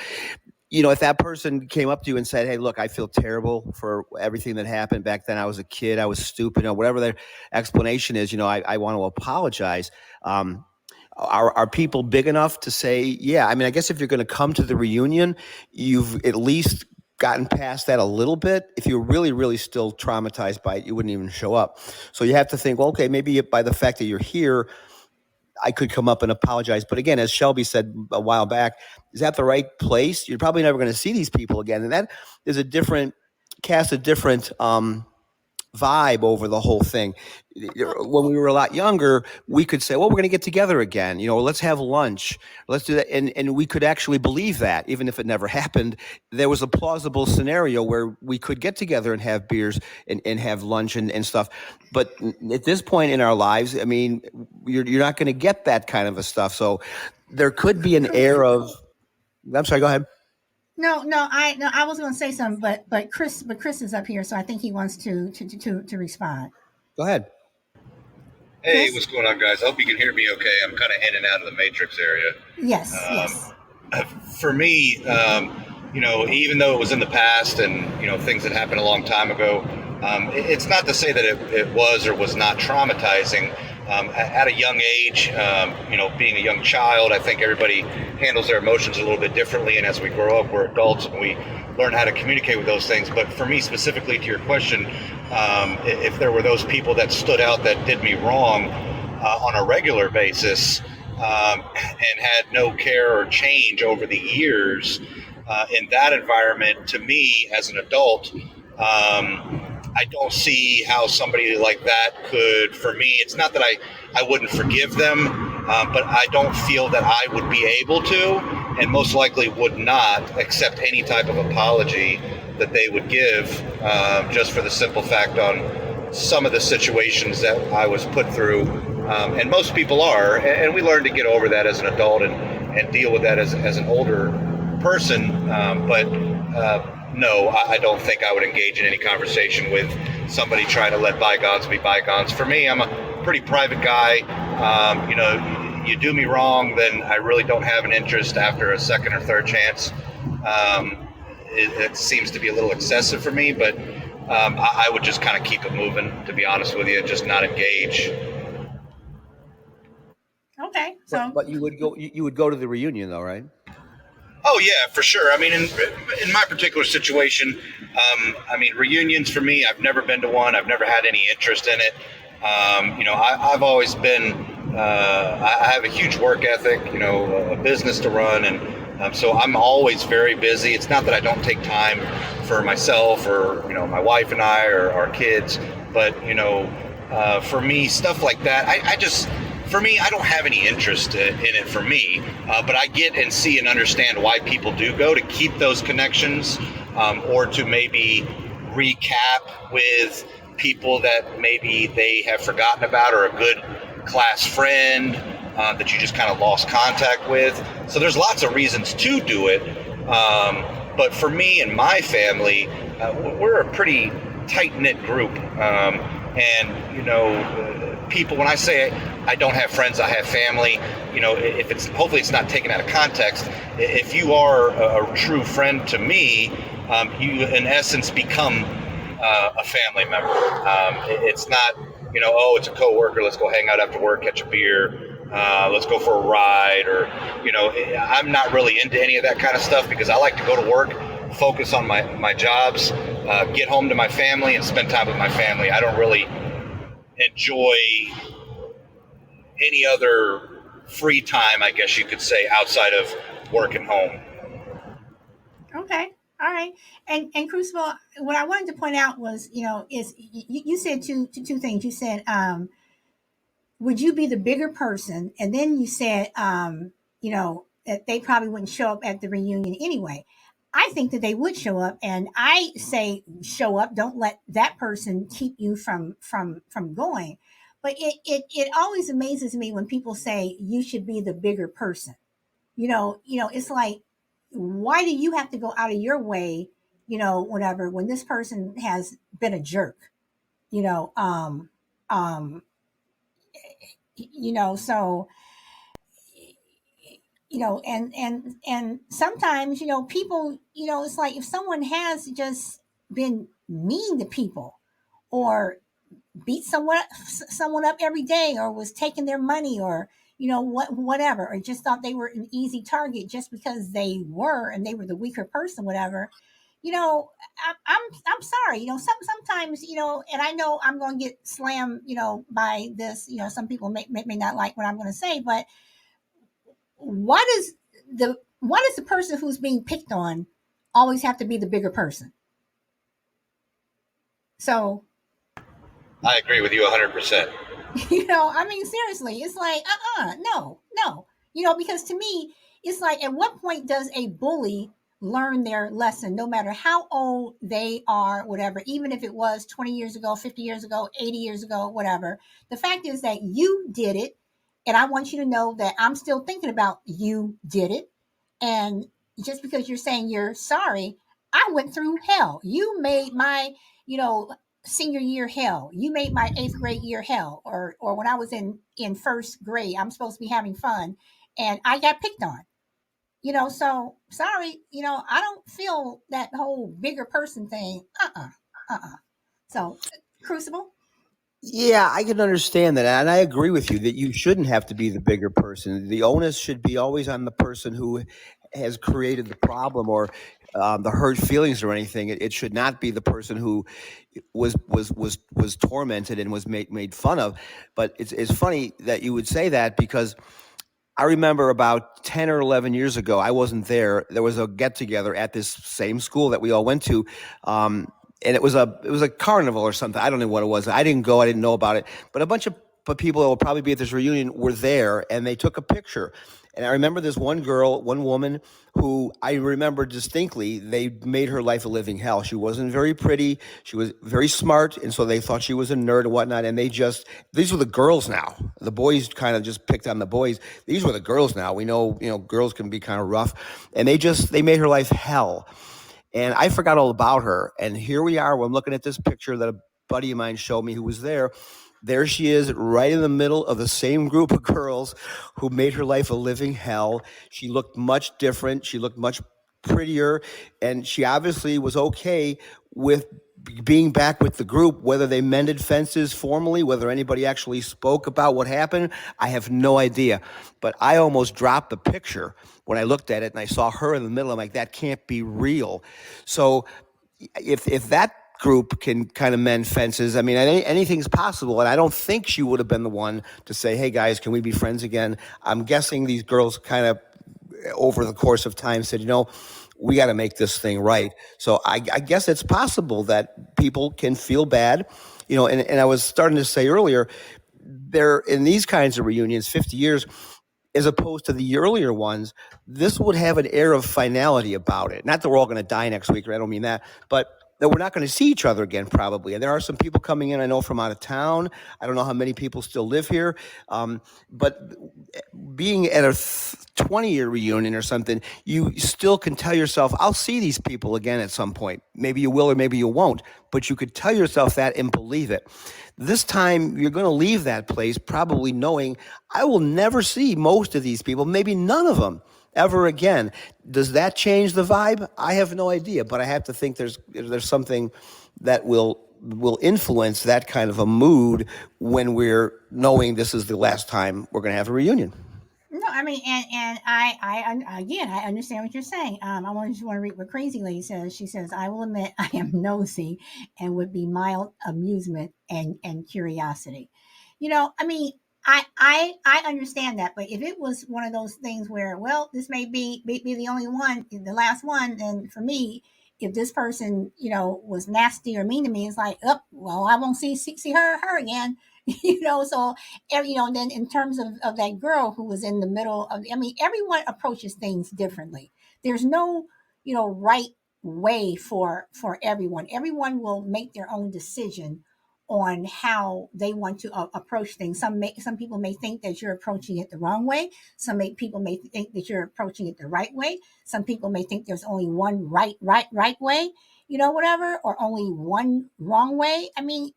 If that person came up to you and said, "Hey, look, I feel terrible for everything that happened back then. I was a kid. I was stupid," whatever their explanation is, I want to apologize. Are people big enough to say, yeah? I mean, I guess if you're going to come to the reunion, you've at least gotten past that a little bit. If you're really, really still traumatized by it, you wouldn't even show up. So you have to think, well, okay, maybe by the fact that you're here, I could come up and apologize. But again, as Shelby said a while back, is that the right place? You're probably never going to see these people again. And that is a different vibe over the whole thing. When we were a lot younger, we could say, well, we're going to get together again. Let's have lunch. Let's do that. And we could actually believe that, even if it never happened. There was a plausible scenario where we could get together and have beers and have lunch and stuff. But at this point in our lives, I mean, you're not going to get that kind of a stuff. So there could be an air of, I'm sorry, go ahead. No, I was going to say something, but Chris is up here, so I think he wants to respond. Go ahead. Hey, Chris? what's going on, guys? I hope you can hear me okay. I'm kind of in and out of the matrix area. Yes, yes. For me, even though it was in the past and, things that happened a long time ago, it's not to say that it was or was not traumatizing. At a young age, being a young child, I think everybody handles their emotions a little bit differently. And as we grow up, we're adults and we learn how to communicate with those things. But for me, specifically to your question, if there were those people that stood out that did me wrong on a regular basis, and had no care or change over the years in that environment, to me as an adult, I don't see how somebody like that could, for me, it's not that I wouldn't forgive them, but I don't feel that I would be able to, and most likely would not accept any type of apology that they would give, just for the simple fact on some of the situations that I was put through. And most people are, and we learn to get over that as an adult and deal with that as an older person. But no, I don't think I would engage in any conversation with somebody trying to let bygones be bygones. For me, I'm a pretty private guy. You do me wrong, then I really don't have an interest after a second or third chance. It seems to be a little excessive for me, but I would just kind of keep it moving, to be honest with you, just not engage. Okay, so But you would go to the reunion though, right? Oh yeah, for sure. I mean, in my particular situation, reunions for me, I've never been to one. I've never had any interest in it. I've always been. I have a huge work ethic. A business to run, and so I'm always very busy. It's not that I don't take time for myself or my wife and I or our kids, but for me, stuff like that, I just. For me, I don't have any interest in it for me, but I get and see and understand why people do go, to keep those connections, or to maybe recap with people that maybe they have forgotten about, or a good class friend that you just kind of lost contact with. So there's lots of reasons to do it. But for me and my family, we're a pretty tight-knit group. People, when I say I don't have friends, I have family, if it's, hopefully it's not taken out of context. If you are a true friend to me, you in essence become a family member. It's not, oh, it's a coworker, let's go hang out after work, catch a beer, let's go for a ride, or, I'm not really into any of that kind of stuff, because I like to go to work, focus on my jobs, get home to my family and spend time with my family. I don't really enjoy any other free time, I guess you could say, outside of work and home. okay, all right. And Crucible, what I wanted to point out was, is you said two things. You said, would you be the bigger person? And then you said, that they probably wouldn't show up at the reunion anyway. I think that they would show up, and I say show up. Don't let that person keep you from going. But it always amazes me when people say you should be the bigger person. It's like, why do you have to go out of your way, whatever, when this person has been a jerk, you know, um, so and sometimes people, it's like if someone has just been mean to people, or beat someone up every day, or was taking their money, or whatever, or just thought they were an easy target just because they were, and they were the weaker person, whatever. I'm sorry. Sometimes, and I know I'm going to get slammed, by this. Some people may not like what I'm going to say, but why does the person who's being picked on always have to be the bigger person? So, I agree with you 100%. I mean, seriously, it's like, no, no. Because to me, it's like, at what point does a bully learn their lesson, no matter how old they are, whatever, even if it was 20 years ago, 50 years ago, 80 years ago, whatever. The fact is that you did it. And I want you to know that I'm still thinking about you did it. And just because you're saying you're sorry, I went through hell. You made my, you know, senior year hell. You made my eighth grade year hell. Or when I was in first grade, I'm supposed to be having fun, and I got picked on. So sorry. I don't feel that whole bigger person thing. So, Crucible. Yeah, I can understand that, and I agree with you that you shouldn't have to be the bigger person. The onus should be always on the person who has created the problem, or the hurt feelings or anything. It should not be the person who was tormented and was made fun of. But it's funny that you would say that, because I remember about 10 or 11 years ago, I wasn't there. There was a get together at this same school that we all went to. And it was a carnival or something. I don't know what it was. I didn't go. I didn't know about it. But a bunch of people that will probably be at this reunion were there, and they took a picture. And I remember this one woman who I remember distinctly. They made her life a living hell. She wasn't very pretty. She was very smart, and so they thought she was a nerd and whatnot. And these were the girls now. The boys kind of just picked on the boys. These were the girls now. We know, girls can be kind of rough, and they made her life hell. And I forgot all about her. And here we are. I'm looking at this picture that a buddy of mine showed me who was there. There she is, right in the middle of the same group of girls who made her life a living hell. She looked much different. She looked much prettier. And she obviously was okay with being back with the group. Whether they mended fences formally, whether anybody actually spoke about what happened, I have no idea. But I almost dropped the picture when I looked at it and I saw her in the middle. I'm like, that can't be real. So if that group can kind of mend fences, I mean, anything's possible. And I don't think she would have been the one to say, hey guys, can we be friends again? I'm guessing these girls kind of, over the course of time, said, we got to make this thing right. So I guess it's possible that people can feel bad, and I was starting to say earlier, there in these kinds of reunions, 50 years, as opposed to the earlier ones, this would have an air of finality about it. Not that we're all going to die next week, or I don't mean that, but that we're not going to see each other again, probably. And there are some people coming in, I know, from out of town. I don't know how many people still live here. But being at a 20-year reunion or something, you still can tell yourself, I'll see these people again at some point. Maybe you will, or maybe you won't. But you could tell yourself that and believe it. This time, you're going to leave that place probably knowing I will never see most of these people, maybe none of them, ever again. Does that change the vibe? I have no idea, but I have to think there's something that will influence that kind of a mood when we're knowing this is the last time we're going to have a reunion. No, I mean, and again, I understand what you're saying. I just want to read what Crazy Lady says. She says, "I will admit I am nosy, and would be mild amusement and curiosity." I mean, I understand that, but if it was one of those things where, well, this may be the only one, the last one, then for me, if this person, was nasty or mean to me, it's like, oh, well, I won't see her again. So and then in terms of that girl who was in the middle of, I mean, everyone approaches things differently. There's no right way for everyone. Everyone will make their own decision on how they want to approach things. Some people may think that you're approaching it the wrong way. People may think that you're approaching it the right way. Some people may think there's only one right way, whatever, or only one wrong way. I mean,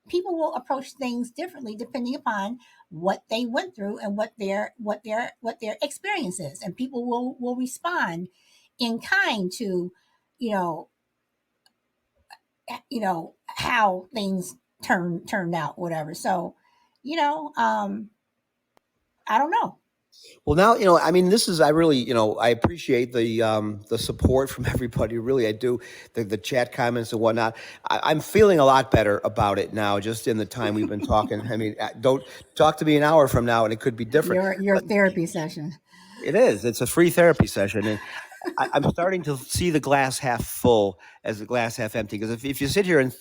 people will approach things differently depending upon what they went through and what their experience is, and people will respond in kind to you know how things turned out, whatever. So you know um I don't know. Well, now, I mean, this is, I really, I appreciate the support from everybody. Really, I do. The chat comments and whatnot. I'm feeling a lot better about it now, just in the time we've been talking. I mean, don't talk to me an hour from now and it could be different. Your therapy session. It is. It's a free therapy session, and I'm starting to see the glass half full as the glass half empty. Because if you sit here and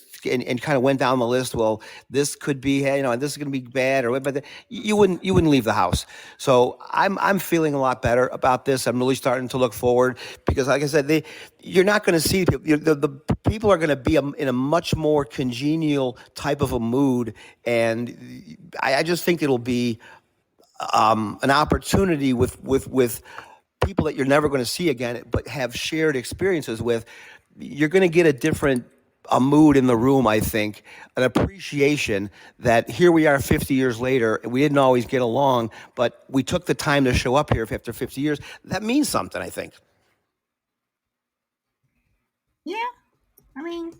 kind of went down the list, well, this could be, hey, this is going to be bad, or but you wouldn't leave the house. So I'm feeling a lot better about this. I'm really starting to look forward because, like I said, you're not going to see people. The people are going to be in a much more congenial type of a mood, and I just think it'll be an opportunity with people that you're never going to see again, but have shared experiences with. You're going to get a mood in the room, I think, an appreciation that here we are 50 years later, and we didn't always get along, but we took the time to show up here after 50 years. That means something, I think. Yeah, I mean,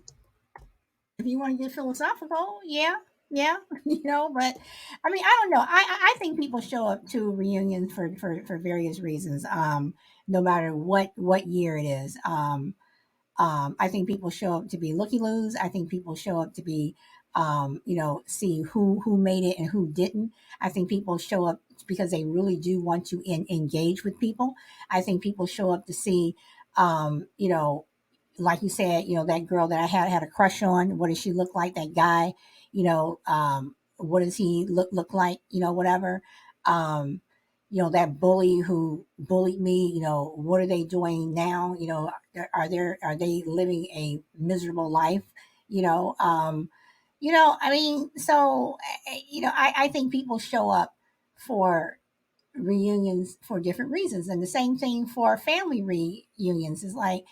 if you want to get philosophical, yeah, yeah, but I mean, I don't know. I think people show up to reunions for various reasons. No matter what year it is. I think people show up to be looky loos. I think people show up to be, see who made it and who didn't. I think people show up because they really do want to engage with people. I think people show up to see, um, you know, like you said, that girl that I had a crush on. What does she look like? That guy, what does he look like? Whatever. Um, that bully who bullied me. What are they doing now? Are they living a miserable life? You know. I mean, so I think people show up for reunions for different reasons, and the same thing for family reunions is like.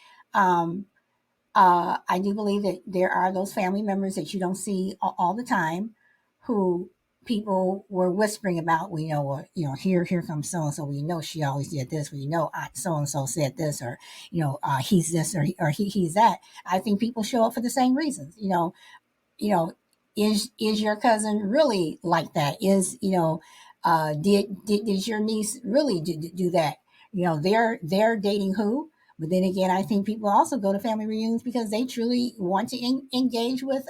I do believe that there are those family members that you don't see all the time, who people were whispering about. We know, here comes so and so. We know she always did this. We know so and so said this, or he's this, or he's that. I think people show up for the same reasons. You know, is your cousin really like that? Did your niece really do that? They're dating who? But then again, I think people also go to family reunions because they truly want to engage with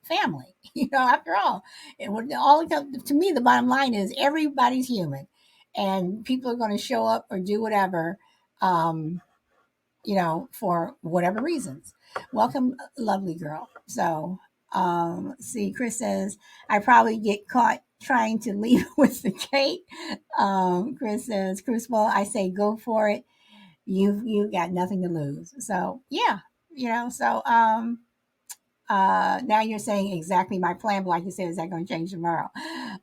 family. After all, to me, the bottom line is everybody's human, and people are going to show up or do whatever. Um, for whatever reasons. Welcome, lovely girl. So, see, Chris says, I probably get caught trying to leave with the cake. Chris says, Crucible, I say go for it. You got nothing to lose. So, yeah, now you're saying exactly my plan, but like you said, is that going to change tomorrow?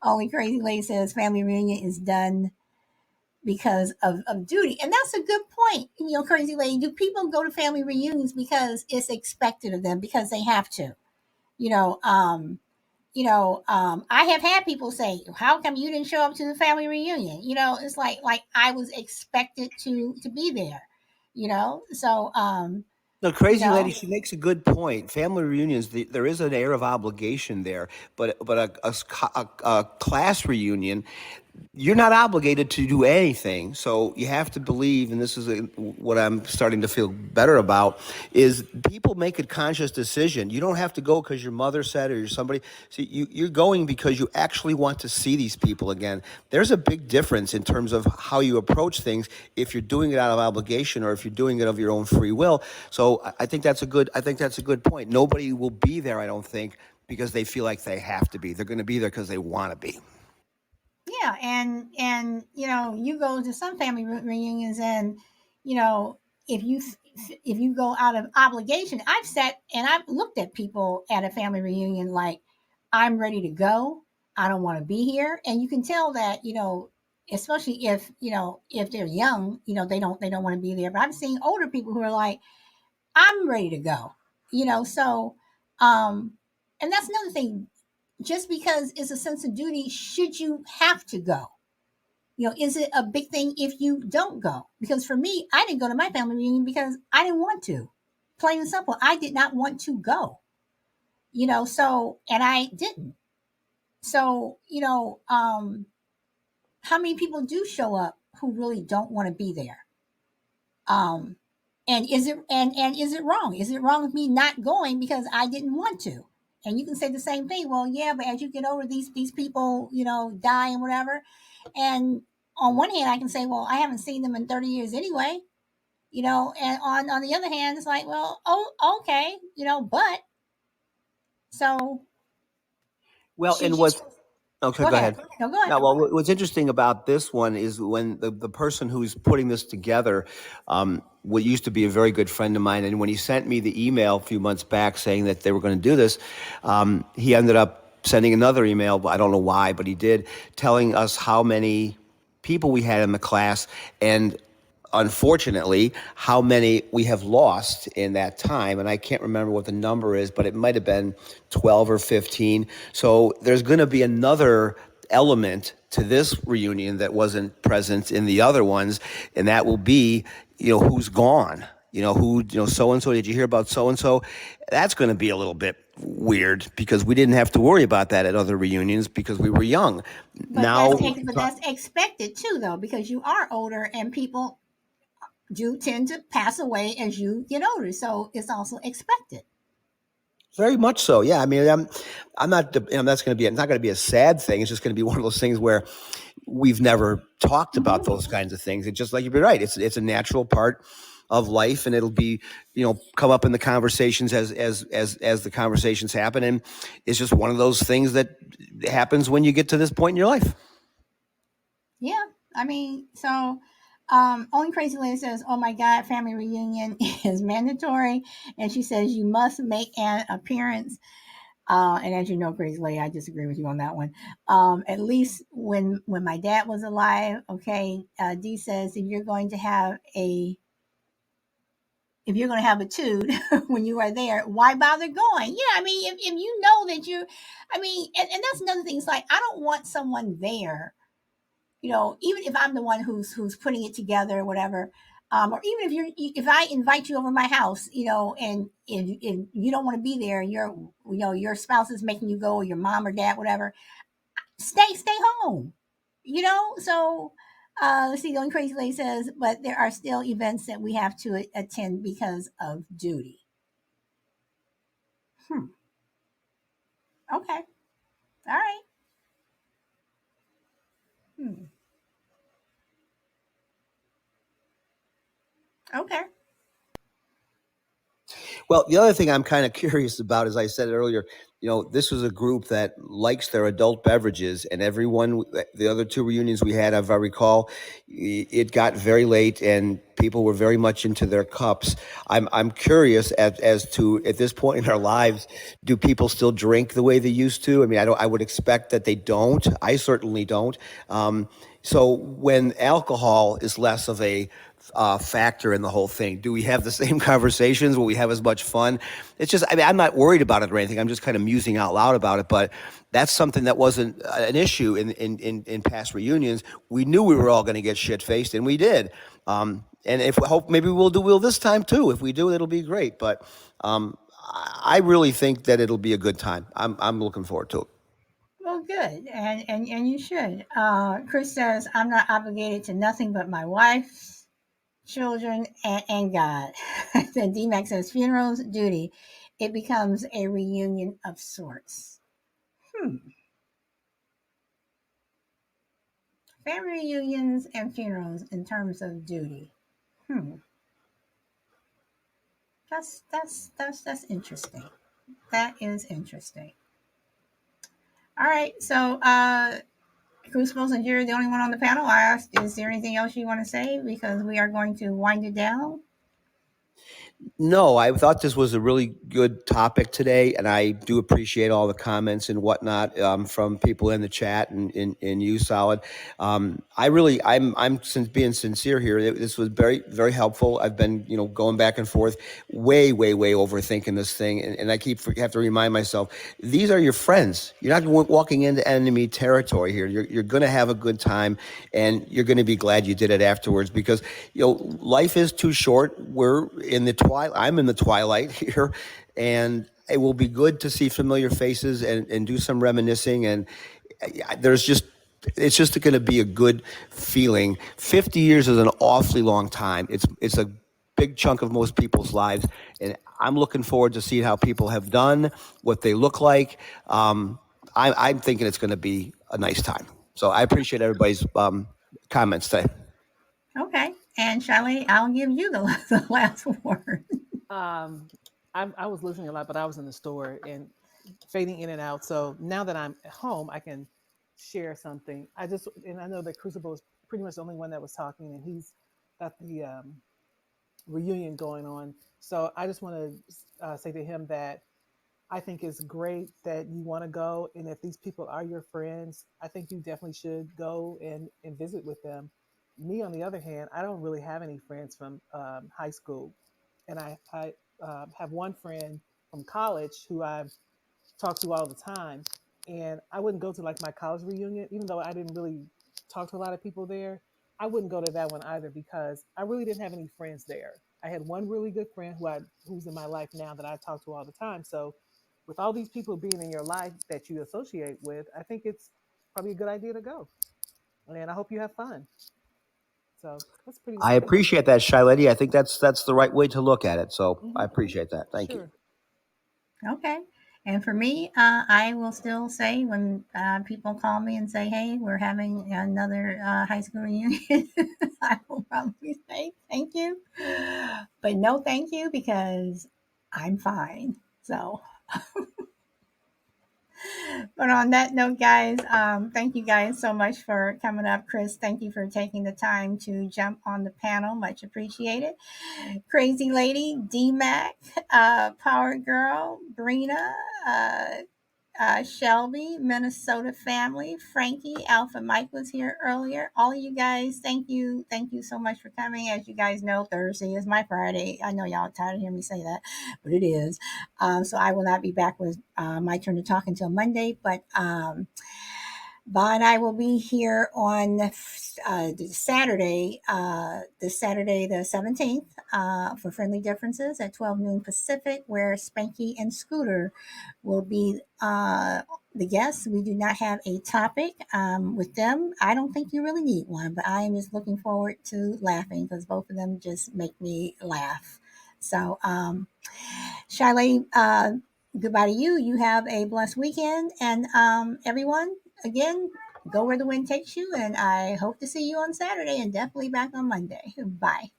Only Crazy Lady says family reunion is done because of duty. And that's a good point. Crazy Lady, do people go to family reunions because it's expected of them, because they have to? You know, um, I have had people say, "How come you didn't show up to the family reunion?" It's like I was expected to be there. So No, you crazy lady, know, she makes a good point. Family reunions, there is an air of obligation there, but a class reunion, you're not obligated to do anything. So you have to believe, and this is what I'm starting to feel better about, is people make a conscious decision. You don't have to go because your mother said or you're somebody. See, you're going because you actually want to see these people again. There's a big difference in terms of how you approach things if you're doing it out of obligation or if you're doing it of your own free will. So I think that's a good point. Nobody will be there, I don't think, because they feel like they have to be. They're going to be there because they want to be. yeah, and you go to some family reunions, and you know if you go out of obligation, I've sat and I've looked at people at a family reunion like, I'm ready to go. I don't want to be here. And you can tell that, especially if they're young, they don't want to be there. But I've seen older people who are like, I'm ready to go. So and that's another thing. Just because it's a sense of duty, should you have to go? Is it a big thing if you don't go? Because for me, I didn't go to my family reunion because I didn't want to. Plain and simple. I did not want to go. And I didn't. So, how many people do show up who really don't want to be there? Um, and is it wrong? Is it wrong with me not going because I didn't want to? And you can say the same thing. Well, yeah, but as you get older, these people, die and whatever. And on one hand, I can say, well, I haven't seen them in 30 years anyway. And on the other hand, it's like, well, oh, okay, but so Well, should and you what's okay? go Go ahead? ahead. No, go ahead. Now, well, what's interesting about this one is when the person who's putting this together, what used to be a very good friend of mine, and when he sent me the email a few months back saying that they were going to do this, he ended up sending another email. I don't know why, but he did, telling us how many people we had in the class, and unfortunately, how many we have lost in that time. And I can't remember what the number is, but it might have been 12 or 15. So there's going to be another element to this reunion that wasn't present in the other ones, and that will be, who's gone. So and so. Did you hear about so and so? That's going to be a little bit weird because we didn't have to worry about that at other reunions because we were young. But Now, that's expected too, though, because you are older and people do tend to pass away as you get older. So it's also expected. very much so. Yeah. I mean, I'm not, that's going to be, it's not going to be a sad thing. It's just going to be one of those things where we've never talked about those kinds of things. It's just like you'd be right. It's a natural part of life, and it'll be, come up in the conversations as the conversations happen. And it's just one of those things that happens when you get to this point in your life. Yeah. I mean, so only crazy lady says, oh my God, family reunion is mandatory. And she says you must make an appearance. And as you know, crazy lady, I disagree with you on that one. At least when my dad was alive, okay, Dee says if you're going to have a toot when you are there, why bother going? Yeah, I mean, if you know that and that's another thing. It's like, I don't want someone there, even if I'm the one who's putting it together or whatever. Or even if I invite you over my house, and if you don't want to be there, and your spouse is making you go, or your mom or dad, whatever, stay home. So let's see. The only crazy lady says, but there are still events that we have to attend because of duty. Hmm. Okay. All right. Hmm. Okay. Well, the other thing I'm kind of curious about, as I said earlier, this was a group that likes their adult beverages, and everyone, the other two reunions we had, if I recall, it got very late, and people were very much into their cups. I'm curious as to at this point in our lives, do people still drink the way they used to? I mean, I would expect that they don't. I certainly don't. So when alcohol is less of a factor in the whole thing, do we have the same conversations? Will we have as much fun? It's just, I mean, I'm not worried about it or anything. I'm just kind of musing out loud about it. But that's something that wasn't an issue in past reunions. We knew we were all going to get shit faced, and we did. And if we hope, maybe we'll this time too. If we do, it'll be great. But I really think that it'll be a good time. I'm looking forward to it. Well, good, and you should. Chris says, I'm not obligated to nothing but my wife, children, and God. Then DMAX says, funerals, duty. It becomes a reunion of sorts. Hmm. Family reunions and funerals in terms of duty. Hmm. That's interesting. That is interesting. All right. So, Crucibles, and you're the only one on the panel. I asked, is there anything else you want to say? Because we are going to wind it down. No, I thought this was a really good topic today, and I do appreciate all the comments and whatnot from people in the chat and you, Solid. I'm being sincere here. This was very very helpful. I've been going back and forth, way overthinking this thing, and I have to remind myself these are your friends. You're not walking into enemy territory here. You're going to have a good time, and you're going to be glad you did it afterwards because life is too short. We're in the twilight. I'm in the twilight here, and it will be good to see familiar faces and do some reminiscing. And there's just it's just going to be a good feeling. 50 years is an awfully long time. It's a big chunk of most people's lives, and I'm looking forward to seeing how people have done, what they look like. I'm thinking it's going to be a nice time. So I appreciate everybody's comments today. Okay. And Shelley, I'll give you the last word. Um, I was listening a lot, but I was in the store and fading in and out. So now that I'm at home, I can share something. And I know that Crucible is pretty much the only one that was talking, and he's got the reunion going on. So I just want to say to him that I think it's great that you want to go. And if these people are your friends, I think you definitely should go and visit with them. Me, on the other hand, I don't really have any friends from high school. And I have one friend from college who I talk to all the time. And I wouldn't go to like my college reunion, even though I didn't really talk to a lot of people there. I wouldn't go to that one either because I really didn't have any friends there. I had one really good friend who's in my life now that I talk to all the time. So with all these people being in your life that you associate with, I think it's probably a good idea to go. And I hope you have fun. So that's pretty much I it. appreciate that, Shy Lady. I think that's the right way to look at it. So I Mm-hmm. appreciate that. Thank you. Sure. Okay. And for me, I will still say when people call me and say, "Hey, we're having another high school reunion," I will probably say thank you, but no thank you because I'm fine. So, but on that note, guys, thank you guys so much for coming up. Chris, thank you for taking the time to jump on the panel. Much appreciated. Crazy Lady, D-Mac, Power Girl, Brina, uh, Shelby, Minnesota family, Frankie, Alpha Mike was here earlier. All of you guys, thank you so much for coming. As you guys know, Thursday is my Friday. I know y'all are tired of hearing me say that, but it is. So I will not be back with my turn to talk until Monday. But Ba and I will be here on Saturday, this Saturday the 17th, for Friendly Differences at 12 noon Pacific, where Spanky and Scooter will be the guests. We do not have a topic with them. I don't think you really need one, but I am just looking forward to laughing because both of them just make me laugh. So, Shy Lady, goodbye to you. You have a blessed weekend. And everyone, again, go where the wind takes you. And I hope to see you on Saturday and definitely back on Monday. Bye.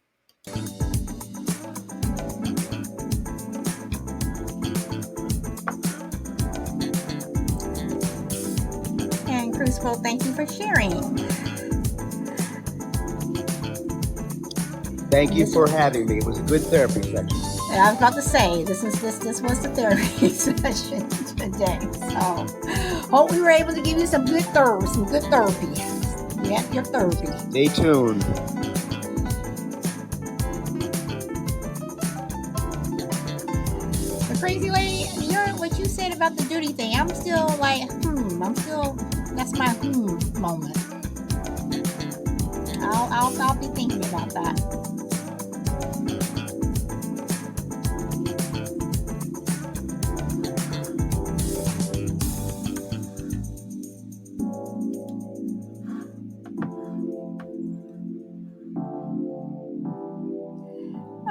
And Crucible, thank you for sharing. Thank you for having me. It was a good therapy session. I was about to say this was the therapy session today. So hope we were able to give you some good therapy. Yep, your therapy. Stay tuned. But Crazy Lady, what you said about the duty thing, I'm still like, that's my moment. I'll be thinking about that.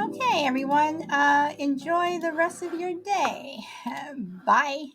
Okay, everyone, enjoy the rest of your day. Bye.